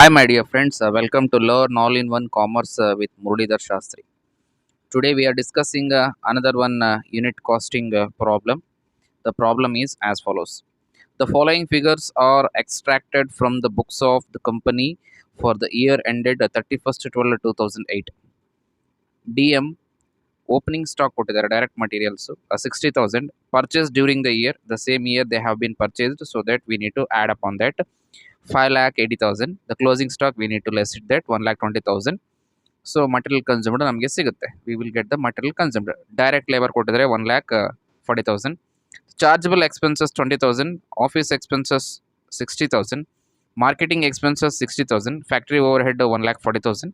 Hi, my dear friends. Welcome to Learn All in One Commerce with Muralidhar Shastri. Today, we are discussing another one unit costing problem. The problem is as follows: the following figures are extracted from the books of the company for the year ended 31st 12 2008. DM opening stock ಕೊಟ್ಟಿದ್ದಾರೆ direct materials 60,000 purchased during the year. The same year they have been purchased, so that we need to add upon that 5,80,000. The closing stock we need to less it that 1,20,000. So material consumed ನಮಗೆ ಸಿಗುತ್ತೆ. V will get the material consumed. Direct labour ಕೊಟ್ಟಿದ್ರೆ 1,40,000. Chargeable expenses 20,000. Office expenses 60,000. Marketing expenses 60,000. Factory over head 1,40,000.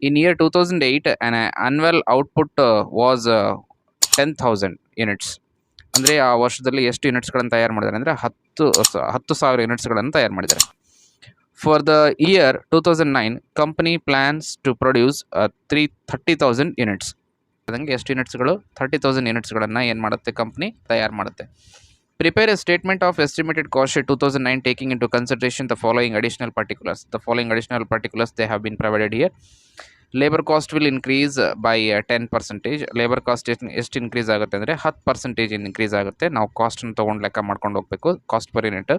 In year 2008, an annual output was 10,000 units. ಅಂದರೆ ಆ ವರ್ಷದಲ್ಲಿ ಎಷ್ಟು ಯೂನಿಟ್ಸ್ಗಳನ್ನು ತಯಾರು ಮಾಡಿದ್ದಾರೆ ಅಂದರೆ 10,000 ಯೂನಿಟ್ಸ್ಗಳನ್ನು ತಯಾರು ಮಾಡಿದ್ದಾರೆ. For the year 2009, company plans to produce 30,000 units. ಅದಂಗೆ ಎಷ್ಟು ಯೂನಿಟ್ಸ್ಗಳು 30,000 ಯೂನಿಟ್ಸ್ಗಳನ್ನು ಏನು ಮಾಡುತ್ತೆ ಕಂಪ್ನಿ ತಯಾರು ಮಾಡುತ್ತೆ. Prepare a statement of estimated cost sheet 2009 taking into consideration the following additional particulars. The following additional particulars they have been provided here. Labor cost will increase by 10%. Labour cost ಎಷ್ಟು increase ಆಗುತ್ತೆ ಅಂದರೆ 10% increase ಆಗುತ್ತೆ. ನಾವು ಕಾಸ್ಟನ್ನು ತೊಗೊಂಡು ಲೆಕ್ಕ ಮಾಡ್ಕೊಂಡು ಹೋಗಬೇಕು, cost per unit.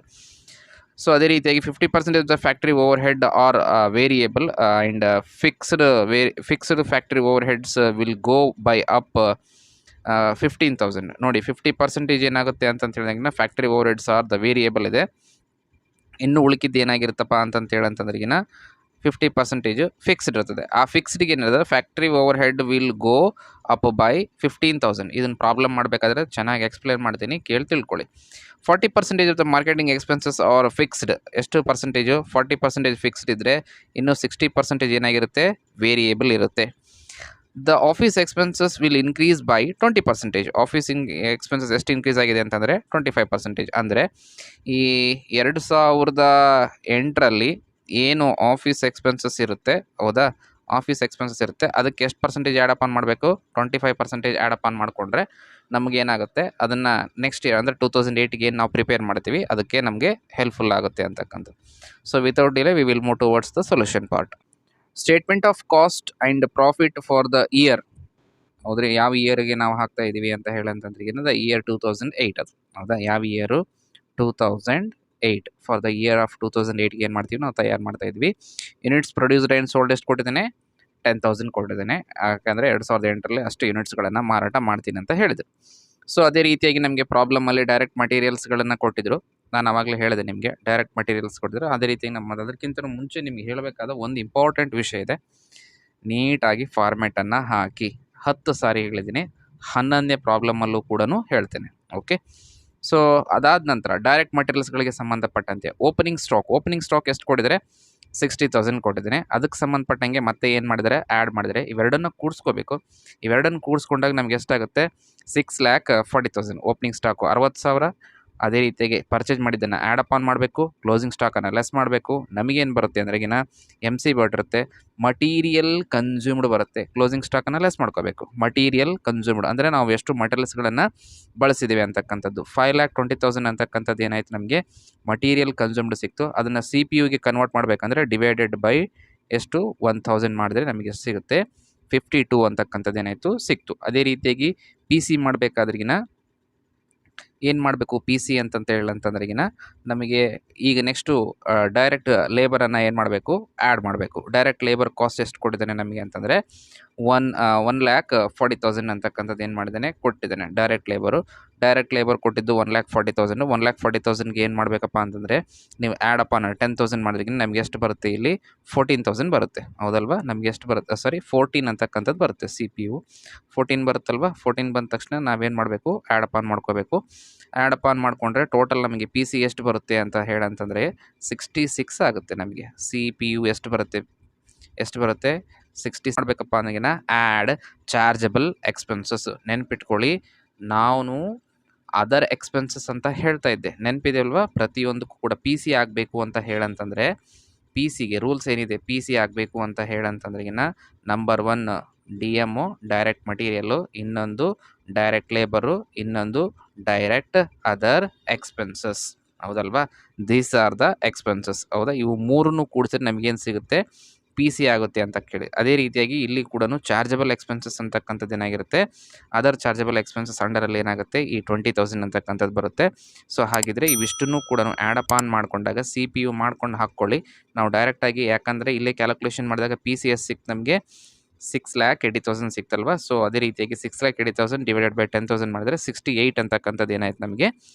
So ಅದೇ ರೀತಿಯಾಗಿ 50% of the factory overhead are variable and fixed factory overheads will go by up 15,000. ನೋಡಿ 50% ಏನಾಗುತ್ತೆ ಅಂತ ಹೇಳಿದಾಗಿನ factory overheads are the variable ಇದೆ. ಇನ್ನು ಉಳಿಕಿದ್ದು ಏನಾಗಿರುತ್ತಪ್ಪ ಅಂತಂತೇಳಂತಂದ್ರಿಗಿನ 50% ಫಿಕ್ಸ್ಡ್ ಇರ್ತದೆ. ಆ ಫಿಕ್ಸ್ಡ್ಗೆ ಏನಿರ್ತದೆ factory over head will go up by 15,000. ಇದನ್ನು ಪ್ರಾಬ್ಲಮ್ ಮಾಡಬೇಕಾದ್ರೆ ಚೆನ್ನಾಗಿ ಎಕ್ಸ್ಪ್ಲೇನ್ ಮಾಡ್ತೀನಿ, ಕೇಳಿ ತಿಳ್ಕೊಳ್ಳಿ. 40% of the marketing expenses are fixed. ಎಷ್ಟು ಪರ್ಸೆಂಟೇಜು? 40% ಫಿಕ್ಸ್ಡ್ ಇದ್ದರೆ ಇನ್ನು 60% ಏನಾಗಿರುತ್ತೆ? ವೇರಿಯೇಬಲ್ ಇರುತ್ತೆ. The office expenses will increase by 20%. ಆಫೀಸಿಂಗ್ ಎಕ್ಸ್ಪೆನ್ಸಸ್ ಎಷ್ಟು ಇನ್ಕ್ರೀಸ್ ಆಗಿದೆ ಅಂತಂದರೆ 25%. ಅಂದರೆ ಈ 2008ರಲ್ಲಿ ಏನು ಆಫೀಸ್ ಎಕ್ಸ್ಪೆನ್ಸಸ್ ಇರುತ್ತೆ, ಹೌದಾ, ಆಫೀಸ್ ಎಕ್ಸ್ಪೆನ್ಸಸ್ ಇರುತ್ತೆ, ಅದಕ್ಕೆ ಎಷ್ಟು ಪರ್ಸೆಂಟೇಜ್ ಆ್ಯಡ್ ಅಪ್ ಆನ್ ಮಾಡಬೇಕು? 25% ಆ್ಯಡ್ ಅಪ್ ಆನ್ ಮಾಡಿಕೊಂಡ್ರೆ ನಮಗೇನಾಗುತ್ತೆ, ಅದನ್ನು ನೆಕ್ಸ್ಟ್ ಇಯರ್ ಅಂದರೆ 2008ಗೆ ಏನು ನಾವು ಪ್ರಿಪೇರ್ ಮಾಡ್ತೀವಿ ಅದಕ್ಕೆ ನಮಗೆ ಹೆಲ್ಪ್ಫುಲ್ ಆಗುತ್ತೆ ಅಂತಕ್ಕಂಥದ್ದು. So without delay we will move towards the solution part. Statement of cost and profit for the year. ಹೌದ್ರಿ, ಯಾವ ಇಯರ್ಗೆ ನಾವು ಹಾಕ್ತಾ ಇದ್ದೀವಿ ಅಂತ ಹೇಳಂತಂದ್ರೆ ಏನದ ಇಯರ್ 2008 ಅದು, ಹೌದಾ. ಯಾವ year? 2008. For the year of 2008ಗೆ ಏನು ಮಾಡ್ತೀವಿ ನಾವು ತಯಾರು ಮಾಡ್ತಾ ಇದ್ವಿ. ಯೂನಿಟ್ಸ್ ಪ್ರೊಡ್ಯೂಸ್ಡ್ ಆ್ಯಂಡ್ ಸೋಲ್ಡ್ ಎಷ್ಟು ಕೊಟ್ಟಿದ್ದೇನೆ? 10,000 ಕೊಟ್ಟಿದ್ದೇನೆ. ಯಾಕಂದರೆ 2008ರಲ್ಲಿ ಅಷ್ಟು ಯೂನಿಟ್ಸ್ಗಳನ್ನು ಮಾರಾಟ ಮಾಡ್ತೀನಿ ಅಂತ ಹೇಳಿದ್ರು. ಸೊ ಅದೇ ರೀತಿಯಾಗಿ ನಮಗೆ ಪ್ರಾಬ್ಲಮಲ್ಲಿ ಡೈರೆಕ್ಟ್ ಮಟೀರಿಯಲ್ಸ್ಗಳನ್ನು ಕೊಟ್ಟಿದ್ರು. ನಾನು ಆವಾಗಲೇ ಹೇಳಿದೆ ನಿಮಗೆ, ಡೈರೆಕ್ಟ್ ಮಟೀರಿಯಲ್ಸ್ ಕೊಟ್ಟಿದ್ರು. ಅದೇ ರೀತಿಯಾಗಿ ಅದಕ್ಕಿಂತ ಮುಂಚೆ ನಿಮಗೆ ಹೇಳಬೇಕಾದ ಒಂದು ಇಂಪಾರ್ಟೆಂಟ್ ವಿಷಯ ಇದೆ. ನೀಟಾಗಿ ಫಾರ್ಮ್ಯಾಟನ್ನು ಹಾಕಿ 10 ಸಾರಿ ಹೇಳಿದ್ದೀನಿ, 11ನೇ ಪ್ರಾಬ್ಲಮಲ್ಲೂ ಕೂಡ ಹೇಳ್ತೇನೆ. ಓಕೆ. ಸೊ ಅದಾದ ನಂತರ ಡೈರೆಕ್ಟ್ ಮಟೀರಿಯಲ್ಸ್ಗಳಿಗೆ ಸಂಬಂಧಪಟ್ಟಂತೆ ಓಪನಿಂಗ್ ಸ್ಟಾಕ್ ಎಷ್ಟು ಕೊಟ್ಟಿದ್ದಾರೆ? 60,000 ಕೊಟ್ಟಿದ್ದೇನೆ. ಅದಕ್ಕೆ ಸಂಬಂಧಪಟ್ಟಂಗೆ ಮತ್ತೆ ಏನು ಮಾಡಿದರೆ ಆ್ಯಡ್ ಮಾಡಿದರೆ ಇವೆರಡನ್ನು ಕೂಡಿಸ್ಕೋಬೇಕು. ಇವೆರಡನ್ನು ಕೂಡಿಸ್ಕೊಂಡಾಗ ನಮ್ಗೆ ಎಷ್ಟಾಗುತ್ತೆ? 6,40,000. Opening stock 60,000. ಅದೇ ರೀತಿಯಾಗಿ ಪರ್ಚೇಸ್ ಮಾಡಿದ್ದನ್ನು ಆ್ಯಡ್ ಅಪ್ ಆನ್ ಮಾಡಬೇಕು, ಕ್ಲೋಸಿಂಗ್ ಸ್ಟಾಕನ್ನು ಲೆಸ್ ಮಾಡಬೇಕು. ನಮಗೇನು ಬರುತ್ತೆ ಅಂದ್ರೆಗಿನ MC ಬರುತ್ತೆ, ಮಟೀರಿಯಲ್ ಕನ್ಸ್ಯೂಮ್ಡ್ ಬರುತ್ತೆ. ಕ್ಲೋಸಿಂಗ್ ಸ್ಟಾಕನ್ನು ಲೆಸ್ ಮಾಡ್ಕೋಬೇಕು. ಮಟೀರಿಯಲ್ ಕನ್ಸ್ಯೂಮ್ಡ್ ಅಂದರೆ ನಾವು ಎಷ್ಟು ಮಟೀರಿಯಲ್ಸ್ಗಳನ್ನು ಬಳಸಿದ್ದೀವಿ ಅಂತಕ್ಕಂಥದ್ದು. 5,20,000 ಅಂತಕ್ಕಂಥದ್ದು ಏನಾಯಿತು ನಮಗೆ ಮಟೀರಿಯಲ್ ಕನ್ಸ್ಯೂಮ್ಡ್ ಸಿಕ್ತು. ಅದನ್ನು CPU ಕನ್ವರ್ಟ್ ಮಾಡಬೇಕಂದ್ರೆ ಡಿವೈಡೆಡ್ ಬೈ ಎಷ್ಟು? 1,000 ಮಾಡಿದ್ರೆ ನಮಗೆ ಎಷ್ಟು ಸಿಗುತ್ತೆ? 52 ಅಂತಕ್ಕಂಥದ್ದು ಏನಾಯಿತು ಸಿಕ್ತು. ಅದೇ ರೀತಿಯಾಗಿ PC ಮಾಡಬೇಕಾದ್ರಿಗಿನ ಏನು ಮಾಡಬೇಕು? PC ಹೇಳಂತಂದ್ರೆಗಿನ ನಮಗೆ ಈಗ ನೆಕ್ಸ್ಟು ಡೈರೆಕ್ಟ್ ಲೇಬರನ್ನು ಏನು ಮಾಡಬೇಕು? ಆ್ಯಡ್ ಮಾಡಬೇಕು. ಡೈರೆಕ್ಟ್ ಲೇಬರ್ ಕಾಸ್ಟ್ ಎಷ್ಟು ಕೊಟ್ಟಿದ್ದಾನೆ ನಮಗೆ ಅಂತಂದರೆ 1,40,000 ಅಂತಕ್ಕಂಥದ್ದು ಏನು ಮಾಡಿದ್ದಾನೆ? ಕೊಟ್ಟಿದ್ದಾನೆ. ಡೈರೆಕ್ಟ್ ಲೇಬರ್ ಕೊಟ್ಟಿದ್ದು 1,40,000. 1,40,000ಗೆ ಏನು ಮಾಡಬೇಕಪ್ಪ ಅಂತಂದರೆ ನೀವು ಆ್ಯಡ್ ಅಪ್ ಆನ್ 10,000 ಮಾಡಿದ್ರಿಗೆ ನಮಗೆ ಎಷ್ಟು ಬರುತ್ತೆ? ಇಲ್ಲಿ 14,000 ಬರುತ್ತೆ, ಹೌದಲ್ವಾ. ನಮಗೆ ಎಷ್ಟು ಬರುತ್ತೆ? 14 ಅಂತಕ್ಕಂಥದ್ದು ಬರುತ್ತೆ. CPU 14 ಬರುತ್ತಲ್ವ. 14 ಬಂದ ತಕ್ಷಣ ನಾವೇನು ಮಾಡಬೇಕು? ಆ್ಯಡ್ ಅಪ್ ಆನ್ ಮಾಡ್ಕೋಬೇಕು. ಆ್ಯಡ್ ಅಪ್ ಆನ್ ಮಾಡಿಕೊಂಡ್ರೆ ಟೋಟಲ್ ನಮಗೆ PC ಎಷ್ಟು ಬರುತ್ತೆ ಅಂತ ಹೇಳಂತಂದರೆ 66 ಆಗುತ್ತೆ. ನಮಗೆ CPU ಎಷ್ಟು ಬರುತ್ತೆ? 60 ಮಾಡಬೇಕಪ್ಪ ಅಂದಾಗಿನ ಆ್ಯಡ್ ಚಾರ್ಜಬಲ್ ಎಕ್ಸ್ಪೆನ್ಸಸ್. ನೆನ್ಪಿಟ್ಕೊಳ್ಳಿ, ನಾನು ಅದರ್ ಎಕ್ಸ್ಪೆನ್ಸಸ್ ಅಂತ ಹೇಳ್ತಾ ಇದ್ದೆ, ನೆನಪಿದೆ ಅಲ್ವಾ? ಪ್ರತಿಯೊಂದಕ್ಕೂ ಕೂಡ PC ಆಗಬೇಕು ಅಂತ ಹೇಳಂತಂದರೆ PCಗೆ ರೂಲ್ಸ್ ಏನಿದೆ? PC ಆಗಬೇಕು ಅಂತ ಹೇಳಂತಂದ್ರೆಗಿನ ನಂಬರ್ 1 DM ಡೈರೆಕ್ಟ್ ಮಟೀರಿಯಲ್ಲು, ಇನ್ನೊಂದು ಡೈರೆಕ್ಟ್ ಲೇಬರು, ಇನ್ನೊಂದು ಡೈರೆಕ್ಟ್ ಅದರ್ ಎಕ್ಸ್ಪೆನ್ಸಸ್. ಹೌದಲ್ವಾ? These are the expenses. ಹೌದಾ? ಇವು ಮೂರನ್ನು ಕೂಡಿಸಿದ್ರೆ ನಮಗೇನು ಸಿಗುತ್ತೆ? ಪಿ ಸಿ ಆಗುತ್ತೆ ಅಂತ ಕೇಳಿ. ಅದೇ ರೀತಿಯಾಗಿ ಇಲ್ಲಿ ಕೂಡ ಚಾರ್ಜಬಲ್ ಎಕ್ಸ್ಪೆನ್ಸಸ್ ಅಂತಕ್ಕಂಥದ್ದು ಏನಾಗಿರುತ್ತೆ, ಅದರ್ ಚಾರ್ಜಬಲ್ ಎಕ್ಸ್ಪೆನ್ಸಸ್ ಅಂಡರಲ್ಲಿ ಏನಾಗುತ್ತೆ, ಈ 20,000 ಅಂತಕ್ಕಂಥದ್ದು ಬರುತ್ತೆ. ಸೊ ಹಾಗಿದ್ರೆ ಇವಿಷ್ಟನ್ನು ಕೂಡ ಆ್ಯಡ್ ಅಪ್ ಆನ್ ಮಾಡಿಕೊಂಡಾಗ ಸಿ ಪಿ ಯು ಮಾಡ್ಕೊಂಡು ಹಾಕ್ಕೊಳ್ಳಿ. ನಾವು ಡೈರೆಕ್ಟಾಗಿ, ಯಾಕಂದರೆ ಇಲ್ಲೇ ಕ್ಯಾಲ್ಕುಲೇಷನ್ ಮಾಡಿದಾಗ ಪಿ ಸಿ ಎಸ್ ಸಿಕ್ತು ನಮಗೆ 6,80,000 ಸಿಕ್ತಲ್ವಾ? ಸೊ ಅದೇ ರೀತಿಯಾಗಿ 6,80,000 ಡಿವೈಡೆಡ್ ಬೈ 10,000 ಮಾಡಿದ್ರೆ 68 ಅಂತಕ್ಕಂಥದ್ದು ಏನಾಯ್ತು ನಮಗೆ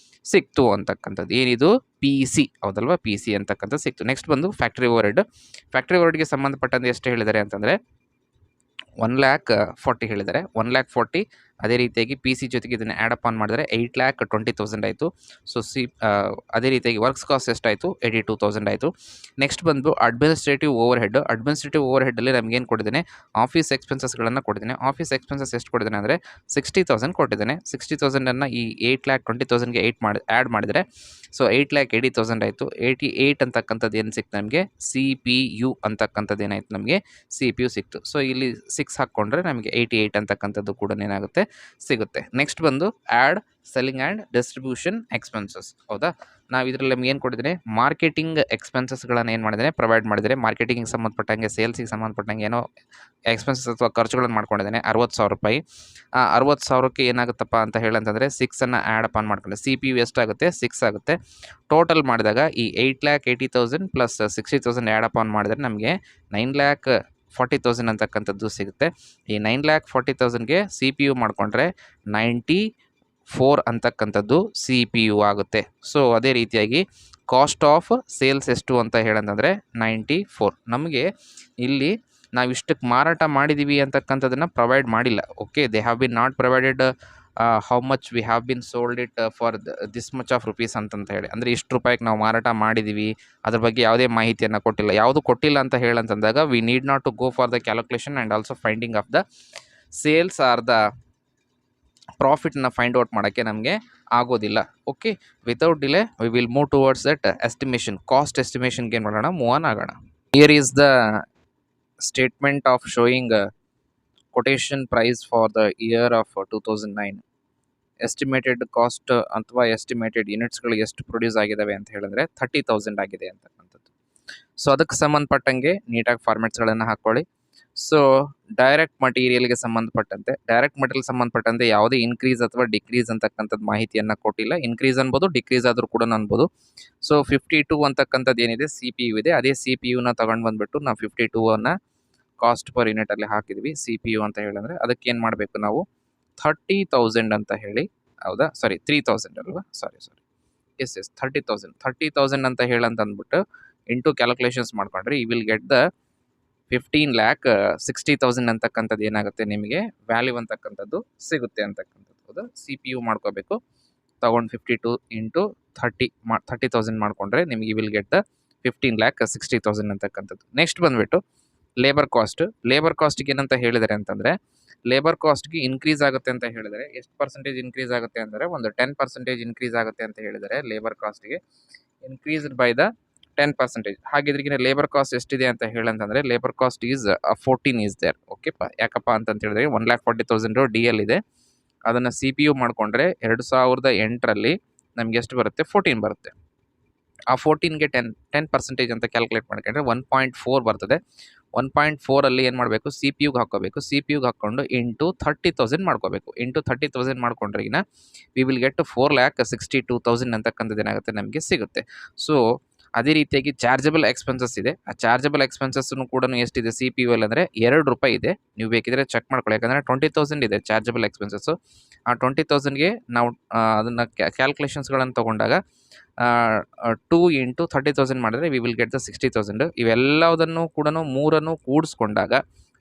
ಸಿಕ್ತು ಅಂತಕ್ಕಂಥದ್ದು. ಏನಿದು? P C. ಹೌದಲ್ವಾ? ಪಿ ಸಿ ಅಂತಕ್ಕಂಥದ್ದು ಸಿಕ್ತು. ನೆಕ್ಸ್ಟ್ ಬಂದು ಫ್ಯಾಕ್ಟ್ರಿ ಓವರ್ ಹೆಡ್. ಫ್ಯಾಕ್ಟ್ರಿ ಓವರ್ ಹೆಡ್ಗೆ ಸಂಬಂಧಪಟ್ಟಂತೆ ಎಷ್ಟು ಹೇಳಿದ್ದಾರೆ ಅಂತಂದರೆ 1,40,000 ಹೇಳಿದ್ದಾರೆ. 1,40,000. ಅದೇ ರೀತಿಯಾಗಿ ಪಿ ಸಿ ಜೊತೆಗೆ ಇದನ್ನು ಆ್ಯಡ್ ಅಪ್ ಆನ್ ಮಾಡಿದರೆ 8,20,000 ಆಯಿತು. ಸೊ ಅದೇ ರೀತಿಯಾಗಿ ವರ್ಕ್ಸ್ ಕಾಸ್ಟ್ ಎಷ್ಟಾಯಿತು? 82,000 ಆಯಿತು. ನೆಕ್ಸ್ಟ್ ಬಂದು ಅಡ್ಮಿನಿಸ್ಟ್ರೇಟಿವ್ ಓವರ್ ಹೆಡ್. ಅಡ್ಮಿನಿಸ್ಟ್ರೇಟಿವ್ ಓವರ್ ಹೆಡ್ಡಲ್ಲಿ ನಮಗೇನು ಕೊಟ್ಟಿದ್ದೇನೆ? ಆಫೀಸ್ ಎಕ್ಸ್ಪೆನ್ಸಸ್ಗಳನ್ನು ಕೊಟ್ಟಿದ್ದೇನೆ. ಆಫೀಸ್ ಎಕ್ಸ್ಪೆನ್ಸಸ್ ಎಷ್ಟು ಕೊಟ್ಟಿದ್ದೇನೆ ಅಂದರೆ 60,000 ಕೊಟ್ಟಿದ್ದೇನೆ. 60,000 ಈ 8,20,000ಗೆ ಆ್ಯಡ್ ಮಾಡಿದರೆ ಸೊ 8,80,000 ಆಯಿತು. 88 ಅಂತಕ್ಕಂಥದ್ದು ಏನು ಸಿಕ್ತು ನಮಗೆ? ಸಿ ಪಿ ಯು ಅಂತಕ್ಕಂಥದ್ದು ಏನಾಯಿತು ನಮಗೆ? ಸಿ ಪಿ ಯು ಸಿಕ್ತು. ಸೊ ಇಲ್ಲಿ 6 ಹಾಕ್ಕೊಂಡ್ರೆ ನಮಗೆ 88 ಅಂತಕ್ಕಂಥದ್ದು ಕೂಡ ಏನಾಗುತ್ತೆ? ಸಿಗುತ್ತೆ. ನೆಕ್ಸ್ಟ್ ಬಂದು add selling and distribution expenses. ಹೌದಾ? ನಾವು ಇದರಲ್ಲಿ ನಮ್ಗೆ ಏನು ಕೊಟ್ಟಿದ್ದೇನೆ? ಮಾರ್ಕೆಟಿಂಗ್ ಎಕ್ಸ್ಪೆನ್ಸಸ್ಗಳನ್ನು ಏನು ಮಾಡಿದ್ದೇನೆ? ಪ್ರೊವೈಡ್ ಮಾಡಿದರೆ ಮಾರ್ಕೆಟಿಂಗಿಗೆ ಸಂಬಂಧಪಟ್ಟಂಗೆ, ಸೇಲ್ಸಿಗೆ ಸಂಬಂಧಪಟ್ಟಂಗೆ ಏನೋ ಎಕ್ಸ್ಪೆನ್ಸಸ್ ಅಥವಾ ಖರ್ಚುಗಳನ್ನು ಮಾಡ್ಕೊಂಡಿದ್ದೇನೆ 60,000 ರೂಪಾಯಿ. ಆ 60,000ಕ್ಕೆ ಏನಾಗುತ್ತಪ್ಪ ಅಂತ ಹೇಳಂತಂದರೆ 6ಅನ್ನು ಆ್ಯಡ್ ಅಪ್ ಆನ್ ಮಾಡ್ಕೊಂಡೆ. ಸಿ ಪಿ ಯು ಎಷ್ಟಾಗುತ್ತೆ? 6 ಆಗುತ್ತೆ. ಟೋಟಲ್ ಮಾಡಿದಾಗ ಈ 8,80,000 ಪ್ಲಸ್ 60,000 ಆ್ಯಡ್ ಅಪ್ ಆನ್ ಮಾಡಿದರೆ ನಮಗೆ 9,40,000 ಅಂತಕ್ಕಂಥದ್ದು ಸಿಗುತ್ತೆ. ಈ 9,40,000ಗೆ ಸಿ ಪಿ ಯು ಮಾಡಿಕೊಂಡ್ರೆ 94 ಅಂತಕ್ಕಂಥದ್ದು ಸಿ ಪಿ ಯು ಆಗುತ್ತೆ. ಸೊ ಅದೇ ರೀತಿಯಾಗಿ ಕಾಸ್ಟ್ ಆಫ್ ಸೇಲ್ಸ್ ಎಷ್ಟು ಅಂತ ಹೇಳಂತಂದರೆ 94. ನಮಗೆ ಇಲ್ಲಿ ನಾವು ಇಷ್ಟಕ್ಕೆ ಮಾರಾಟ ಮಾಡಿದ್ದೀವಿ ಅಂತಕ್ಕಂಥದ್ದನ್ನು ಪ್ರೊವೈಡ್ ಮಾಡಿಲ್ಲ. Okay, they have been not provided how much we have been sold it for this much of rupees ಅಂತಂತ ಹೇಳಿ. ಅಂದರೆ ಇಷ್ಟು ರೂಪಾಯಿಗೆ ನಾವು ಮಾರಾಟ ಮಾಡಿದ್ದೀವಿ, ಅದ್ರ ಬಗ್ಗೆ ಯಾವುದೇ ಮಾಹಿತಿಯನ್ನು ಕೊಟ್ಟಿಲ್ಲ. ಯಾವುದು ಕೊಟ್ಟಿಲ್ಲ ಅಂತ ಹೇಳಂತಂದಾಗ we need not to go for the calculation and also finding of the sales are the ಪ್ರಾಫಿಟ್ನ ಫೈಂಡ್ ಔಟ್ ಮಾಡೋಕ್ಕೆ ನಮಗೆ ಆಗೋದಿಲ್ಲ. Okay, without delay we will move towards that estimation. Cost ಎಸ್ಟಿಮೇಷನ್ಗೆ ಏನು ಮಾಡೋಣ? ಮೂವ್ ಆನ್ ಆಗೋಣ. Here is the statement of showing quotation price for the year of 2009. Estimated cost ಅಥವಾ estimated ಯೂನಿಟ್ಸ್ಗಳು ಎಷ್ಟು ಪ್ರೊಡ್ಯೂಸ್ ಆಗಿದ್ದಾವೆ ಅಂತ ಹೇಳಿದ್ರೆ 30,000 ಆಗಿದೆ ಅಂತಕ್ಕಂಥದ್ದು. ಸೊ ಅದಕ್ಕೆ ಸಂಬಂಧಪಟ್ಟಂಗೆ ನೀಟಾಗಿ ಫಾರ್ಮೆಟ್ಸ್ಗಳನ್ನು ಹಾಕ್ಕೊಳ್ಳಿ. ಸೊ ಡೈರೆಕ್ಟ್ ಮಟೀರಿಯಲ್ಗೆ ಸಂಬಂಧಪಟ್ಟಂತೆ ಯಾವುದೇ ಇನ್ಕ್ರೀಸ್ ಅಥವಾ ಡಿಕ್ರೀಸ್ ಅಂತಕ್ಕಂಥದ್ದು ಮಾಹಿತಿಯನ್ನು ಕೊಟ್ಟಿಲ್ಲ. ಇನ್ಕ್ರೀಸ್ ಅನ್ಬೋದು, ಡಿಕ್ರೀಸ್ ಆದರೂ ಕೂಡ ಅನ್ಬೋದು. ಸೊ 52 ಅಂತಕ್ಕಂಥದ್ದು ಏನಿದೆ ಸಿ ಪಿ ಯು ಇದೆ. ಅದೇ ಸಿ ಪಿ ಯುನ ತೊಗೊಂಡು ಬಂದುಬಿಟ್ಟು ನಾವು 52ಅನ್ನು ಕಾಸ್ಟ್ ಪರ್ ಯೂನಿಟಲ್ಲಿ ಹಾಕಿದ್ವಿ. ಸಿ ಪಿ ಯು ಅಂತ ಹೇಳಿದ್ರೆ ಅದಕ್ಕೆ ಏನು ಮಾಡಬೇಕು ನಾವು? 30,000 ಅಂತ ಹೇಳಿ, ಹೌದಾ? ಸಾರಿ 3,000 ಅಲ್ವಾ? ಸಾರಿ ಎಸ್ 30,000 ಅಂತ ಹೇಳಂತ ಅಂದ್ಬಿಟ್ಟು ಇಂಟು ಕ್ಯಾಲ್ಕುಲೇಷನ್ಸ್ ಮಾಡ್ಕೊಂಡ್ರೆ ಈ ವಿಲ್ ಗೆಟ್ ದ 15,60,000 ಅಂತಕ್ಕಂಥದ್ದು ಏನಾಗುತ್ತೆ ನಿಮಗೆ ವ್ಯಾಲ್ಯೂ ಅಂತಕ್ಕಂಥದ್ದು ಸಿಗುತ್ತೆ ಅಂತಕ್ಕಂಥದ್ದು. ಹೌದಾ? ಸಿ ಪಿ ಯು ಮಾಡ್ಕೋಬೇಕು. ತಗೊಂಡು 52 ಇಂಟು 30,000 ಮಾಡಿಕೊಂಡ್ರೆ ನಿಮಗೆ ವಿಲ್ ಗೆಟ್ ದ 15,60,000 ಅಂತಕ್ಕಂಥದ್ದು. ನೆಕ್ಸ್ಟ್ ಬಂದುಬಿಟ್ಟು ಲೇಬರ್ ಕಾಸ್ಟ್. ಲೇಬರ್ ಕಾಸ್ಟಿಗೆ ಏನಂತ ಹೇಳಿದ್ದಾರೆ ಅಂತಂದರೆ, ಲೇಬರ್ ಕಾಸ್ಟ್ಗೆ ಇನ್ಕ್ರೀಸ್ ಆಗುತ್ತೆ ಅಂತ ಹೇಳಿದರೆ ಎಷ್ಟು ಪರ್ಸೆಂಟೇಜ್ ಇನ್ಕ್ರೀಸ್ ಆಗುತ್ತೆ ಅಂದರೆ ಒಂದು 10% ಇನ್ಕ್ರೀಸ್ ಆಗುತ್ತೆ ಅಂತ ಹೇಳಿದರೆ ಲೇಬರ್ ಕಾಸ್ಟ್ಗೆ ಇನ್ಕ್ರೀಸ್ಡ್ ಬೈ ದ 10%. ಹಾಗಿದ್ರಿಗಿನ ಲೇಬರ್ ಕಾಸ್ಟ್ ಎಷ್ಟಿದೆ ಅಂತ ಹೇಳಂತಂದರೆ labour cost is 14 is there. ಓಕೆಪ್ಪ, ಯಾಕಪ್ಪ ಅಂತ ಹೇಳಿದ್ರೆ 1,40,000 ಡಿ ಎಲ್ ಇದೆ. ಅದನ್ನು ಸಿ ಪಿ ಯು ಮಾಡಿಕೊಂಡ್ರೆ 2008ರಲ್ಲಿ ನಮ್ಗೆ ಎಷ್ಟು ಬರುತ್ತೆ? 14 ಬರುತ್ತೆ. ಆ 14ಗೆ 10% ಅಂತ ಕ್ಯಾಲ್ಕುಲೇಟ್ ಮಾಡ್ಕೊಂಡ್ರೆ 1.4 ಬರ್ತದೆ. 1.4ಅಲ್ಲಿ ಏನು ಮಾಡಬೇಕು? ಸಿ ಪಿ ಯುಗೆ ಹಾಕ್ಕೋಬೇಕು. ಸಿ ಪಿ ಯುಗೆ ಹಾಕ್ಕೊಂಡು ಇಂಟು 30,000 ಮಾಡ್ಕೋಬೇಕು. ಇಂಟು 30,000 ಮಾಡ್ಕೊಂಡ್ರೆಗಿನ ವಿ ವಿಲ್ ಗೆಟ್ 4,62,000 ಅಂತಕ್ಕಂಥದ್ದು ಏನಾಗುತ್ತೆ ನಮಗೆ ಸಿಗುತ್ತೆ. ಸೊ ಅದೇ ರೀತಿಯಾಗಿ ಚಾರ್ಜಬಲ್ ಎಕ್ಸ್ಪೆನ್ಸಸ್ ಇದೆ. ಆ ಚಾರ್ಜಬಲ್ ಎಕ್ಸ್ಪೆನ್ಸಸ್ನು ಕೂಡ ಎಷ್ಟಿದೆ ಸಿ ಪಿ ಯು ಅಲ್ಲಿ ಅಂದರೆ 2 ರೂಪಾಯಿ ಇದೆ. ನೀವು ಬೇಕಿದ್ರೆ ಚೆಕ್ ಮಾಡ್ಕೊಳ್ಳಿ. ಯಾಕಂದರೆ 20,000 ಇದೆ ಚಾರ್ಜಬಲ್ ಎಕ್ಸ್ಪೆನ್ಸಸ್ಸು. ಆ 20,000ಗೆ ನಾವು ಅದನ್ನು ಕ್ಯಾಲ್ಕುಲೇಷನ್ಸ್ಗಳನ್ನು ತೊಗೊಂಡಾಗ 2 ಇಂಟು 30,000 ಮಾಡಿದ್ರೆ ವಿ ವಿಲ್ ಗೆಟ್ ದ 60,000. ಇವೆಲ್ಲದನ್ನು ಕೂಡ ಮೂರನ್ನು ಕೂಡಿಸ್ಕೊಂಡಾಗ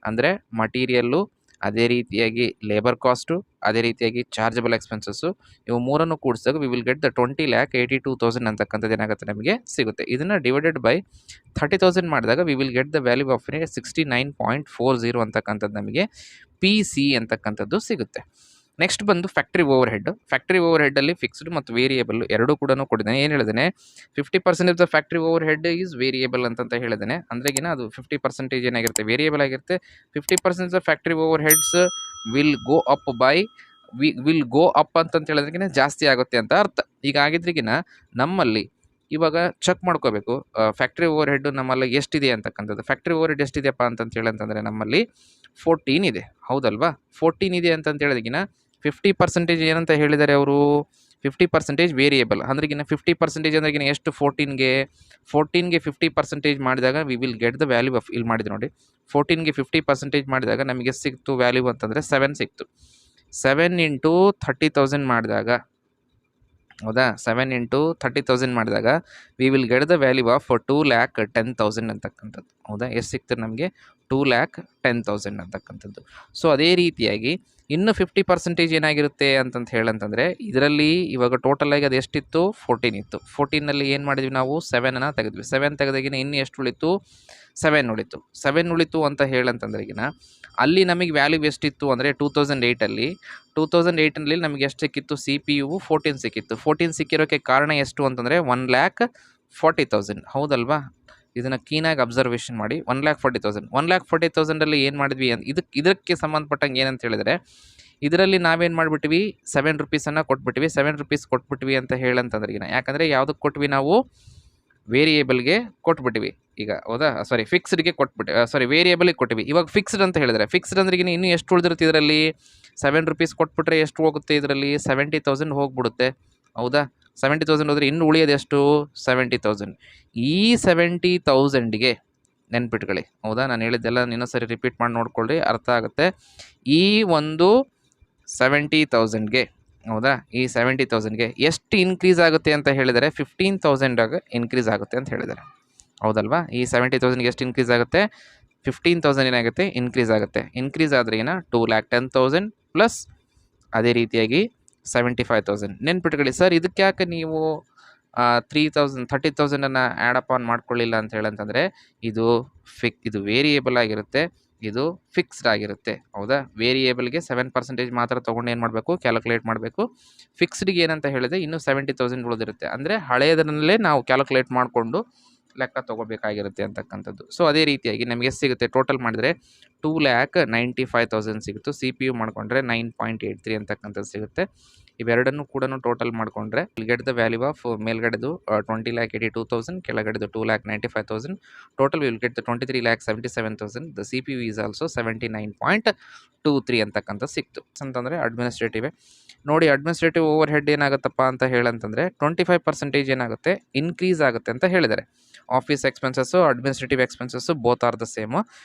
ಅಂದರೆ ಮಟೀರಿಯಲ್ಲು, ಅದೇ ರೀತಿಯಾಗಿ ಲೇಬರ್ ಕಾಸ್ಟು, ಅದೇ ರೀತಿಯಾಗಿ ಚಾರ್ಜಬಲ್ ಎಕ್ಸ್ಪೆನ್ಸಸ್ಸು, ಇವು ಮೂರನ್ನು ಕೂಡಿಸಿದಾಗ ವಿ ವಿಲ್ ಗೆಟ್ ದ 20,82,000 ಅಂತಕ್ಕಂಥದ್ದು ಏನಾಗುತ್ತೆ ನಮಗೆ ಸಿಗುತ್ತೆ. ಇದನ್ನು ಡಿವೈಡೆಡ್ ಬೈ 30,000 ಮಾಡಿದಾಗ we will get the value of 69.40 ಅಂತಕ್ಕಂಥದ್ದು ನಮಗೆ ಪಿ ಸಿ ಅಂತಕ್ಕಂಥದ್ದು ಸಿಗುತ್ತೆ. ನೆಕ್ಸ್ಟ್ ಬಂದು ಫ್ಯಾಕ್ಟ್ರಿ ಓವರ್ ಹೆಡ್. ಫ್ಯಾಕ್ಟ್ರಿ ಓವರ್ ಹೆಡ್ಡಲ್ಲಿ ಫಿಕ್ಸ್ಡ್ ಮತ್ತು ವೇರಿಯೇಬಲ್ ಎರಡೂ ಕೂಡ ಕೊಟ್ಟಿದ್ದಾನೆ. ಏನು ಹೇಳಿದ್ದಾನೆ? 50% of the factory overhead is variable ಅಂತ ಹೇಳಿದ್ದಾನೆ. ಅಂದ್ರೆಗಿನ ಅದು 50% ಏನಾಗಿರುತ್ತೆ? ವೇರಿಯೇಬಲ್ ಆಗಿರುತ್ತೆ. 50% of factory overheads will go up by will go up ಅಂತ ಹೇಳಿದ್ರಿಗಿನ ಜಾಸ್ತಿ ಆಗುತ್ತೆ ಅಂತ ಅರ್ಥ. ಈಗ ಆಗಿದ್ರಿಗಿನ ನಮ್ಮಲ್ಲಿ ಇವಾಗ ಚೆಕ್ ಮಾಡ್ಕೋಬೇಕು ಫ್ಯಾಕ್ಟ್ರಿ ಓವರ್ ಹೆಡ್ ನಮ್ಮಲ್ಲಿ ಎಷ್ಟಿದೆ ಅಂತಕ್ಕಂಥದ್ದು. ಫ್ಯಾಕ್ಟ್ರಿ ಓವರ್ ಹೆಡ್ ಎಷ್ಟಿದೆಯಪ್ಪ ಅಂತಂತೇಳಿ ನಮ್ಮಲ್ಲಿ 14 ಇದೆ, ಹೌದಲ್ವಾ? 14 ಇದೆ ಅಂತಂತ ಹೇಳಿದಗಿನ 50% ಏನಂತ ಹೇಳಿದ್ದಾರೆ ಅವರು, 50% ವೇರಿಯೇಬಲ್ ಅಂದ್ರೆಗಿನ 50% ಅಂದ್ರೆಗಿನ ಎಷ್ಟು, 14ಗೆ 50% ಮಾಡಿದಾಗ we will get the value of, ಇಲ್ಲಿ ಮಾಡಿದೆ ನೋಡಿ, 14ಗೆ 50% ಮಾಡಿದಾಗ ನಮಗೆ ಸಿಕ್ತು ವ್ಯಾಲ್ಯೂ ಅಂತಂದರೆ 7 ಸಿಕ್ತು. 7 ಇಂಟು 30,000 ಮಾಡಿದಾಗ, ಹೌದಾ, 7 ಇಂಟು 30,000 ಮಾಡಿದಾಗ we will get the value of 2,10,000 ಅಂತಕ್ಕಂಥದ್ದು. ಹೌದಾ, ಎಷ್ಟು ಸಿಗ್ತದೆ ನಮಗೆ? 2,10,000 ಅಂತಕ್ಕಂಥದ್ದು. ಸೊ ಅದೇ ರೀತಿಯಾಗಿ ಇನ್ನು 50% ಏನಾಗಿರುತ್ತೆ ಅಂತಂತ ಹೇಳಂತಂದರೆ, ಇದರಲ್ಲಿ ಇವಾಗ ಟೋಟಲ್ ಆಗಿ ಅದು ಎಷ್ಟಿತ್ತು? 14 ಇತ್ತು. 14ನಲ್ಲಿ ಏನು ಮಾಡಿದ್ವಿ ನಾವು? 7 ತೆಗೆದ್ವಿ. 7 ತೆಗೆದಾಗಿನ ಇನ್ನು ಎಷ್ಟು ಉಳಿತು? 7 ಉಳಿತು. 7 ಉಳಿತು ಅಂತ ಹೇಳಂತಂದ್ರೆಗಿನ ಅಲ್ಲಿ ನಮಗೆ ವ್ಯಾಲ್ಯೂ ಎಷ್ಟಿತ್ತು ಅಂದರೆ 2008ಅಲ್ಲಿ 2008ನಲ್ಲಿ ನಮಗೆ ಎಷ್ಟು ಸಿಕ್ಕಿತ್ತು? ಸಿ ಪಿ ಯು 14 ಸಿಕ್ಕಿತ್ತು. 14 ಸಿಕ್ಕಿರೋಕ್ಕೆ ಕಾರಣ ಎಷ್ಟು ಅಂತಂದರೆ 1,40,000, ಹೌದಲ್ವಾ? ಇದನ್ನು ಕ್ಲೀನಾಗಿ ಅಬ್ಸರ್ವೇಷನ್ ಮಾಡಿ. 1,40,000 1,40,000ಅಲ್ಲಿ ಏನು ಮಾಡಿದ್ವಿ ಇದಕ್ಕೆ ಸಂಬಂಧಪಟ್ಟಂಗೆ ಏನಂತ ಹೇಳಿದರೆ, ಇದರಲ್ಲಿ ನಾವೇನು ಮಾಡಿಬಿಟ್ವಿ? 7 ರುಪೀಸನ್ನು ಕೊಟ್ಬಿಟ್ವಿ. 7 ರುಪೀಸ್ ಕೊಟ್ಬಿಟ್ವಿ ಅಂತ ಹೇಳಂತಂದ್ರೆಗಿನ, ಯಾಕಂದರೆ ಯಾವುದಕ್ಕೆ ಕೊಟ್ವಿ ನಾವು? ವೇರಿಯೇಬಲ್ಗೆ ಕೊಟ್ಬಿಟ್ಟಿವಿ ಈಗ, ಹೌದಾ? ಸಾರಿ, ಫಿಕ್ಸ್ಡ್ಗೆ ಕೊಟ್ಬಿಟ್ಟು, ಸಾರಿ, ವೇರಿಯೇಬಲ್ಗೆ ಕೊಟ್ಟಿವಿ. ಇವಾಗ ಫಿಕ್ಸ್ಡ್ ಅಂತ ಹೇಳಿದರೆ, ಫಿಕ್ಸ್ಡ್ ಅಂದ್ರೆಗಿನ ಇನ್ನೂ ಎಷ್ಟು ಉಳಿದಿರುತ್ತೆ ಇದರಲ್ಲಿ? 7 ರುಪೀಸ್ ಕೊಟ್ಬಿಟ್ರೆ ಎಷ್ಟು ಹೋಗುತ್ತೆ ಇದರಲ್ಲಿ? 70,000 ಹೋಗ್ಬಿಡುತ್ತೆ, ಹೌದಾ? 70,000 ಹೋದರೆ ಇನ್ನು ಉಳಿಯೋದು ಎಷ್ಟು? 70,000. ಈ 70,000ಗೆ ನೆನ್ಪಿಟ್ಕೊಳ್ಳಿ, ಹೌದಾ? ನಾನು ಹೇಳಿದ್ದೆಲ್ಲ ಇನ್ನೊಂದು ಸರಿ ರಿಪೀಟ್ ಮಾಡಿ ನೋಡ್ಕೊಳ್ಳಿ, ಅರ್ಥ ಆಗುತ್ತೆ. ಈ ಒಂದು 70,000ಗೆ, ಹೌದಾ, ಈ 70,000ಗೆ ಎಷ್ಟು ಇನ್ಕ್ರೀಸ್ ಆಗುತ್ತೆ ಅಂತ ಹೇಳಿದರೆ 15,000 ಇನ್ಕ್ರೀಸ್ ಆಗುತ್ತೆ ಅಂತ ಹೇಳಿದ್ದಾರೆ, ಹೌದಲ್ವಾ? ಈ 70,000ಗೆ ಎಷ್ಟು ಇನ್ಕ್ರೀಸ್ ಆಗುತ್ತೆ? 15,000 ಏನಾಗುತ್ತೆ? ಇನ್ಕ್ರೀಸ್ ಆಗುತ್ತೆ. ಇನ್ಕ್ರೀಸ್ ಆದರೆ ಏನ? 2,10,000 ಪ್ಲಸ್ ಅದೇ ರೀತಿಯಾಗಿ 75,000. ನೆನ್ಪಿಟ್ಕೊಳ್ಳಿ ಸರ್, ಇದಕ್ಕೆ ಯಾಕೆ ನೀವು 30,000 ಆ್ಯಡ್ ಅಪ್ ಆನ್ ಮಾಡ್ಕೊಳ್ಳಿಲ್ಲ ಅಂತ ಹೇಳಂತಂದರೆ, ಇದು ವೇರಿಯೇಬಲ್ ಆಗಿರುತ್ತೆ, ಇದು ಫಿಕ್ಸ್ಡ್ ಆಗಿರುತ್ತೆ, ಹೌದಾ? ವೇರಿಯೇಬಲ್ಗೆ 7% ಮಾತ್ರ ತೊಗೊಂಡು ಏನು ಮಾಡಬೇಕು? ಕ್ಯಾಲ್ಕುಲೇಟ್ ಮಾಡಬೇಕು. ಫಿಕ್ಸ್ಡ್ಗೆ ಏನಂತ ಹೇಳಿದ್ರೆ ಇನ್ನೂ 70,000 ಉಳಿದಿರುತ್ತೆ. ಅಂದರೆ ಹಳೆಯದರಲ್ಲೇ ನಾವು ಕ್ಯಾಲ್ಕುಲೇಟ್ ಮಾಡಿಕೊಂಡು ಲೆಕ್ಕ ತೊಗೋಬೇಕಾಗಿರುತ್ತೆ ಅಂತಕ್ಕಂಥದ್ದು. ಸೊ ಅದೇ ರೀತಿಯಾಗಿ ನಮಗೆ ಎಷ್ಟು ಸಿಗುತ್ತೆ? ಟೋಟಲ್ ಮಾಡಿದರೆ 2,95,000 ಸಿಗುತ್ತೆ. ಸಿ ಪಿ ಯು ಮಾಡಿಕೊಂಡ್ರೆ 9.83 ಅಂತಕ್ಕಂಥದ್ದು ಸಿಗುತ್ತೆ. ಇವೆರಡನ್ನು ಕೂಡ ಟೋಟಲ್ ಮಾಡಿಕೊಂಡ್ರೆ ಗೆಟ್ ದ ವ್ಯಾಲ್ಯೂ ಆಫ್ ಮೇಲ್ಗಡೆದು 20,82,000, ಕೆಳಗಡೆದು 2,95,000. Total will get the 23,77,000. The C P U is also 79.23 ಅಂತಕ್ಕಂಥ ಸಿಕ್ತು ಅಂತಂದರೆ ಅಡ್ಮಿನಿಸ್ಟ್ರೇಟಿವ್ ನೋಡಿ. ಅಡ್ಮಿನಿಸ್ಟ್ರೇಟಿವ್ ಓವರ್ ಹೆಡ್ ಏನಾಗುತ್ತಪ್ಪ ಅಂತ ಹೇಳಂತಂದರೆ 25% ಏನಾಗುತ್ತೆ? ಇನ್ಕ್ರೀಸ್ ಆಗುತ್ತೆ ಅಂತ ಹೇಳಿದ್ದಾರೆ. Office expenses, administrative expenses both are the same.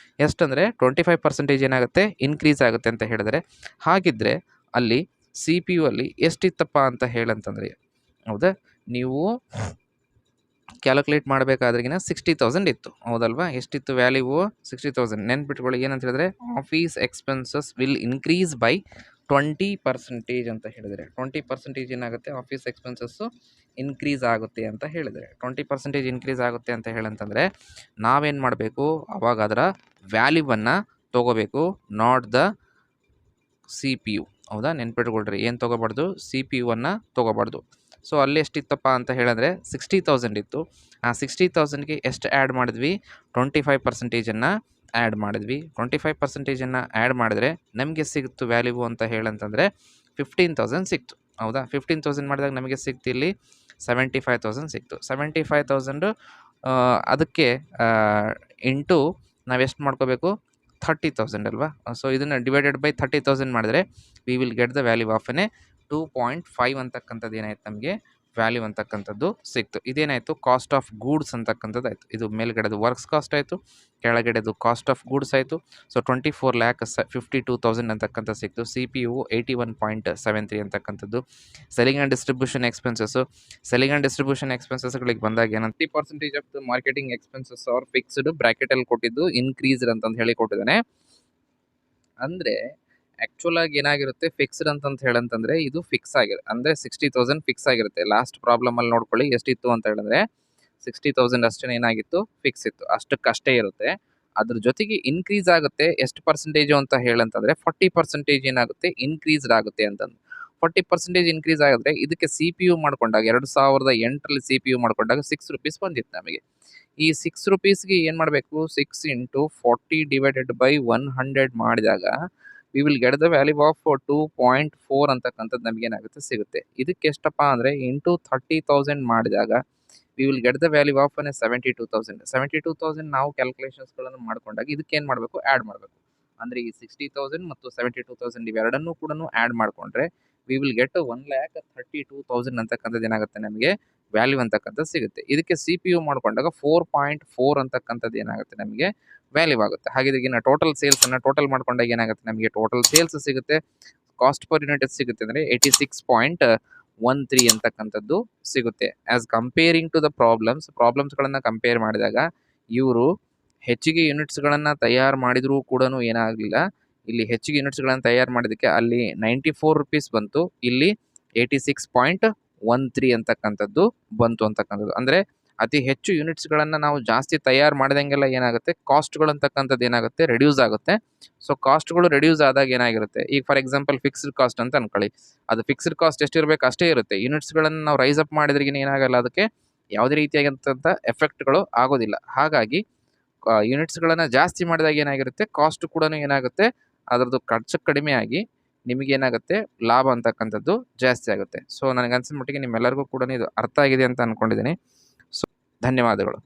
ಎಷ್ಟಂದರೆ 25% ಏನಾಗುತ್ತೆ? ಇನ್ಕ್ರೀಸ್ ಆಗುತ್ತೆ ಅಂತ ಹೇಳಿದರೆ, ಹಾಗಿದ್ದರೆ ಅಲ್ಲಿ ಸಿ ಪಿ ಯು ಅಲ್ಲಿ ಎಷ್ಟಿತ್ತಪ್ಪ ಅಂತ ಹೇಳಂತಂದರೆ, ಹೌದಾ, ನೀವು ಕ್ಯಾಲ್ಕುಲೇಟ್ ಮಾಡಬೇಕಾದ್ರೆಗಿನ 60,000 ಇತ್ತು, ಹೌದಲ್ವಾ? ಎಷ್ಟಿತ್ತು ವ್ಯಾಲ್ಯೂ? 60,000. ನೆನ್ಪಿಟ್ಕೊಳ್ಳಿ, ಏನಂತ ಹೇಳಿದ್ರೆ office expenses will increase by 20% ಅಂತ ಹೇಳಿದರೆ, 20% ಏನಾಗುತ್ತೆ? ಆಫೀಸ್ ಎಕ್ಸ್ಪೆನ್ಸಸ್ಸು ಇನ್ಕ್ರೀಸ್ ಆಗುತ್ತೆ ಅಂತ ಹೇಳಿದರೆ, 20% ಇನ್ಕ್ರೀಸ್ ಆಗುತ್ತೆ ಅಂತ ಹೇಳಂತಂದರೆ ನಾವೇನು ಮಾಡಬೇಕು? ಅವಾಗ ಅದರ ವ್ಯಾಲ್ಯೂವನ್ನು ತೊಗೋಬೇಕು, not the C P U, ಹೌದಾ? ನೆನ್ಪಿಟ್ಕೊಳ್ರಿ, ಏನು ತೊಗೋಬಾರ್ದು? ಸಿ ಪಿ ಯುವನ್ನು ತೊಗೋಬಾರ್ದು. ಸೊ ಅಲ್ಲಿ ಎಷ್ಟಿತ್ತಪ್ಪ ಅಂತ ಹೇಳಿದ್ರೆ 60,000 ಇತ್ತು. ಆ 60,000ಗೆ ಎಷ್ಟು ಆ್ಯಡ್ ಮಾಡಿದ್ವಿ? 25%ನ್ನು ಆ್ಯಡ್ ಮಾಡಿದ್ವಿ. 25%ನ್ನು ಆ್ಯಡ್ ಮಾಡಿದ್ರೆ ನಮಗೆ ಸಿಕ್ತು ವ್ಯಾಲ್ಯೂ ಅಂತ ಹೇಳಂತಂದರೆ 15,000 ಸಿಕ್ತು, ಹೌದಾ? 15,000 ಮಾಡಿದಾಗ ನಮಗೆ ಸಿಕ್ತು ಇಲ್ಲಿ 75,000 ಸಿಕ್ತು. 75,000 ಅದಕ್ಕೆ ಇಂಟು ನಾವೆಷ್ಟು ಮಾಡ್ಕೋಬೇಕು? 30,000 ಅಲ್ವಾ? ಸೊ ಇದನ್ನು ಡಿವೈಡೆಡ್ ಬೈ 30,000 ಮಾಡಿದ್ರೆ V will get the value of 2.5 ಅಂತಕ್ಕಂಥದ್ದು ಏನಾಯ್ತು? ನಮಗೆ ವ್ಯಾಲ್ಯೂ ಅಂತಕ್ಕಂಥದ್ದು ಸಿಕ್ತು. ಇದೇನಾಯಿತು? ಕಾಸ್ಟ್ ಆಫ್ ಗೂಡ್ಸ್ ಅಂತಕ್ಕಂಥದ್ದು ಆಯಿತು. ಇದು ಮೇಲ್ಗಡೆದು ವರ್ಕ್ಸ್ ಕಾಸ್ಟ್ ಆಯಿತು, ಕೆಳಗಡೆದು ಕಾಸ್ಟ್ ಆಫ್ ಗೂಡ್ಸ್ ಆಯಿತು. ಸೊ 24,52,000 ಅಂತಕ್ಕಂಥ ಸಿಕ್ತು. ಸಿ ಪಿ ಯು 81.73 ಅಂತಕ್ಕಂಥದ್ದು. Selling and distribution expenses, selling and distribution ಎಕ್ಸ್ಪೆನ್ಸಸ್ಗಳಿಗೆ ಬಂದಾಗ ಏನಂತ 30% of the marketing expenses are fixed, ಬ್ರಾಕೆಟಲ್ಲಿ ಕೊಟ್ಟಿದ್ದು ಇನ್ಕ್ರೀಸ್ಡ್ ಅಂತಂದು ಹೇಳಿ ಕೊಟ್ಟಿದ್ದಾನೆ. ಅಂದರೆ ಆ್ಯಕ್ಚುಲ್ ಆಗಿ ಏನಾಗಿರುತ್ತೆ? ಫಿಕ್ಸ್ಡ್ ಅಂತಂತ ಹೇಳಂತಂದರೆ ಇದು ಫಿಕ್ಸ್ ಆಗಿರುತ್ತೆ, ಅಂದರೆ 60,000 ಫಿಕ್ಸ್ ಆಗಿರುತ್ತೆ. ಲಾಸ್ಟ್ ಪ್ರಾಬ್ಲಮಲ್ಲಿ ನೋಡ್ಕೊಳ್ಳಿ ಎಷ್ಟಿತ್ತು ಅಂತ ಹೇಳಿದ್ರೆ 60,000 ಅಷ್ಟೇ ಏನಾಗಿತ್ತು? ಫಿಕ್ಸ್ ಇತ್ತು, ಅಷ್ಟಕ್ಕಷ್ಟೇ ಇರುತ್ತೆ. ಅದ್ರ ಜೊತೆಗೆ ಇನ್ಕ್ರೀಸ್ ಆಗುತ್ತೆ ಎಷ್ಟು ಪರ್ಸೆಂಟೇಜು ಅಂತ ಹೇಳಂತಂದರೆ 40% ಏನಾಗುತ್ತೆ? ಇನ್ಕ್ರೀಸ್ಡ್ ಆಗುತ್ತೆ ಅಂತಂದು. 40% ಇನ್ಕ್ರೀಸ್ ಆಗಿದ್ರೆ ಇದಕ್ಕೆ ಸಿ ಪಿ ಯು ಮಾಡ್ಕೊಂಡಾಗ 2008ರಲ್ಲಿ ಸಿ ಪಿ ಯು ಮಾಡ್ಕೊಂಡಾಗ 6 ರುಪೀಸ್ ಬಂದಿತ್ತು ನಮಗೆ. ಈ 6 ರುಪೀಸ್ಗೆ ಏನು ಮಾಡಬೇಕು? 6 ಇಂಟು 40 ಡಿವೈಡೆಡ್ ಬೈ 100 ಮಾಡಿದಾಗ we will get the value of 2.4 ಅಂತಕ್ಕಂಥದ್ದು ನಮಗೇನಾಗುತ್ತೆ? ಸಿಗುತ್ತೆ. ಇದಕ್ಕೆ ಎಷ್ಟಪ್ಪ ಅಂದರೆ ಇಂಟು 30,000 ಮಾಡಿದಾಗ we will get the value of 72,000 ನಾವು ಕ್ಯಾಲ್ಕುಲೇಷನ್ಸ್ಗಳನ್ನು ಮಾಡ್ಕೊಂಡಾಗ ಇದಕ್ಕೇನು ಮಾಡಬೇಕು, ಆ್ಯಡ್ ಮಾಡಬೇಕು. ಅಂದರೆ ಈ 60,000 ಮತ್ತು 72,000 ಇವೆರಡನ್ನೂ ಕೂಡ ಆ್ಯಡ್ ಮಾಡಿಕೊಂಡ್ರೆ ವಿ ವಿಲ್ ಗೆಟ್ 1,32,000 ಅಂತಕ್ಕಂಥದ್ದು ಏನಾಗುತ್ತೆ ನಮಗೆ ವ್ಯಾಲ್ಯೂ ಅಂತಕ್ಕಂಥದ್ದು ಸಿಗುತ್ತೆ. ಇದಕ್ಕೆ CPU ಮಾಡ್ಕೊಂಡಾಗ 4.4 ಅಂತಕ್ಕಂಥದ್ದು ಏನಾಗುತ್ತೆ ನಮಗೆ ವ್ಯಾಲ್ಯೂ ಆಗುತ್ತೆ. ಹಾಗೆ ಇದಕ್ಕಿನ್ನ ಟೋಟಲ್ ಸೇಲ್ಸನ್ನು ಟೋಟಲ್ ಮಾಡ್ಕೊಂಡಾಗ ಏನಾಗುತ್ತೆ ನಮಗೆ ಟೋಟಲ್ ಸೇಲ್ಸ್ ಸಿಗುತ್ತೆ. ಕಾಸ್ಟ್ ಪರ್ ಯೂನಿಟ್ ಎಷ್ಟು ಸಿಗುತ್ತೆ ಅಂದರೆ 86.13 ಅಂತಕ್ಕಂಥದ್ದು ಸಿಗುತ್ತೆ. ಆಸ್ ಕಂಪೇರಿಂಗ್ ಟು ದ ಪ್ರಾಬ್ಲಮ್ಸ್ಗಳನ್ನು ಕಂಪೇರ್ ಮಾಡಿದಾಗ ಇವರು ಹೆಚ್ಚಿಗೆ ಯೂನಿಟ್ಸ್ಗಳನ್ನು ತಯಾರು ಮಾಡಿದರೂ ಕೂಡ ಏನಾಗಲಿಲ್ಲ. ಇಲ್ಲಿ ಹೆಚ್ಚಿಗೆ ಯೂನಿಟ್ಸ್ಗಳನ್ನು ತಯಾರು ಮಾಡಿದ್ದಕ್ಕೆ ಅಲ್ಲಿ 94 ರೂಪೀಸ್ ಬಂತು, ಇಲ್ಲಿ 86.13 ಅಂತಕ್ಕಂಥದ್ದು ಬಂತು ಅಂತಕ್ಕಂಥದ್ದು. ಅಂದರೆ ಅತಿ ಹೆಚ್ಚು ಯೂನಿಟ್ಸ್ಗಳನ್ನು ನಾವು ಜಾಸ್ತಿ ತಯಾರು ಮಾಡಿದಂಗೆಲ್ಲ ಏನಾಗುತ್ತೆ, ಕಾಸ್ಟ್ಗಳು ಅಂತಕ್ಕಂಥದ್ದು ಏನಾಗುತ್ತೆ ರೆಡ್ಯೂಸ್ ಆಗುತ್ತೆ. ಸೊ ಕಾಸ್ಟ್ಗಳು ರೆಡ್ಯೂಸ್ ಆದಾಗ ಏನಾಗಿರುತ್ತೆ, ಈಗ ಫಾರ್ ಎಕ್ಸಾಂಪಲ್ ಫಿಕ್ಸ್ಡ್ ಕಾಸ್ಟ್ ಅಂತ ಅನ್ಕೊಳ್ಳಿ, ಅದು ಫಿಕ್ಸ್ಡ್ ಕಾಸ್ಟ್ ಎಷ್ಟಿರಬೇಕು ಅಷ್ಟೇ ಇರುತ್ತೆ. ಯೂನಿಟ್ಸ್ಗಳನ್ನು ನಾವು ರೈಸ್ ಅಪ್ ಮಾಡಿದ್ರಿಗಿನ ಏನಾಗಲ್ಲ, ಅದಕ್ಕೆ ಯಾವುದೇ ರೀತಿಯಾದಂಥ ಎಫೆಕ್ಟ್ಗಳು ಆಗೋದಿಲ್ಲ. ಹಾಗಾಗಿ ಯೂನಿಟ್ಸ್ಗಳನ್ನು ಜಾಸ್ತಿ ಮಾಡಿದಾಗ ಏನಾಗಿರುತ್ತೆ, ಕಾಸ್ಟ್ ಕೂಡ ಏನಾಗುತ್ತೆ ಅದರದ್ದು ಖರ್ಚು ಕಡಿಮೆ ಆಗಿ ನಿಮಗೇನಾಗುತ್ತೆ ಲಾಭ ಅಂತಕ್ಕಂಥದ್ದು ಜಾಸ್ತಿ ಆಗುತ್ತೆ. ಸೊ ನನಗೆ ಅನ್ಸಿದ ಮಟ್ಟಿಗೆ ನಿಮ್ಮೆಲ್ಲರಿಗೂ ಕೂಡ ಇದು ಅರ್ಥ ಆಗಿದೆ ಅಂತ ಅಂದ್ಕೊಂಡಿದ್ದೀನಿ. ಸೊ ಧನ್ಯವಾದಗಳು.